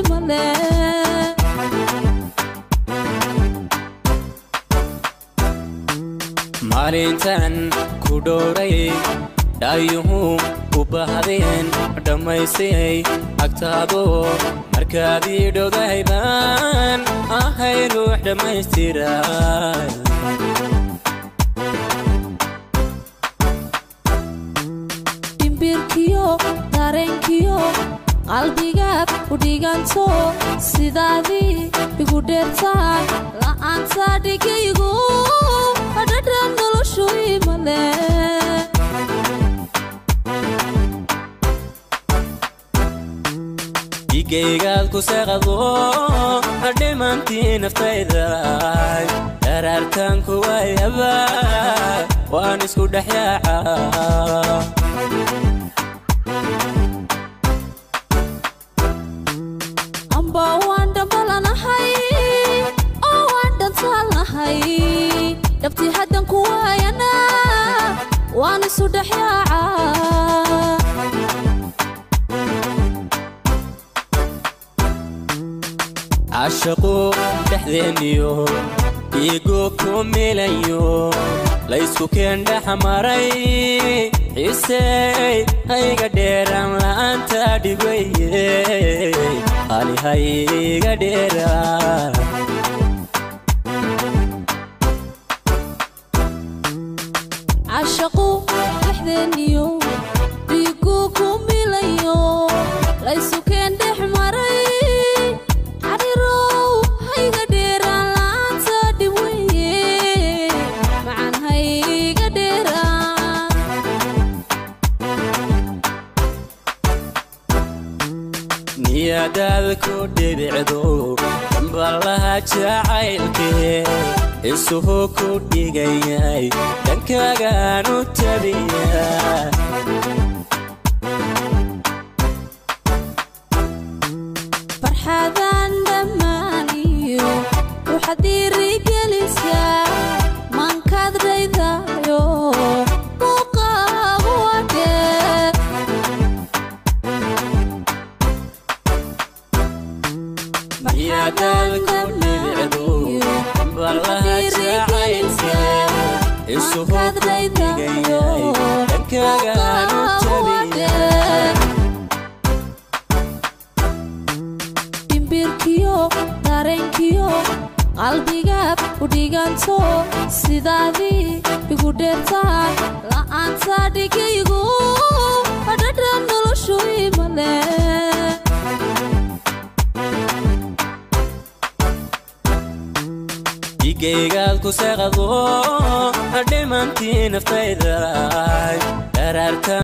male maalintan ku dhowray daayuhu u bahdeen dhamaysay agtaado markaadii dhowdaybaan ahay ruux dhamaystiray imbirkiyo dareenkiyo qalbigaad u dhiganto sidaadii igu dheertaan la'aanta dhigaygu dhadhan noloshu imale igaygaad ku seeqado dhimantii naftayda daraartan ku waayaba waan isku dhexyaaca amba waan dhambalanahay oo waan dhantaalnahay dhabtii haddan ku waayana waan isu dhexyaaca عاشقو دحدينيو إيقو كوميليو ليسكو كين دحماري حسي هاي قديران لأنتا ديقوي هالي هاي قديران عاشقو دحدينيو إيقو كوميليو ليسكو كين دحماري نيادالكو دبعدو بالله جعيلكي السهوكو ديغاي دنكاغانو تبيا فرحادان دمانيو وحدي رجاليسا من كادري دايو نيادالكو دبعدو بالله جعيلكي السهوكو ديغاي دنكاغانو تبيا imbirkiyo dareenkiyo qalbigaad u dhiganto sidaadii igu dheertaan la'aanta dhigaygu dhadhan noloshu imale igaygaad ku seeqado dhimantii naftayda daraartan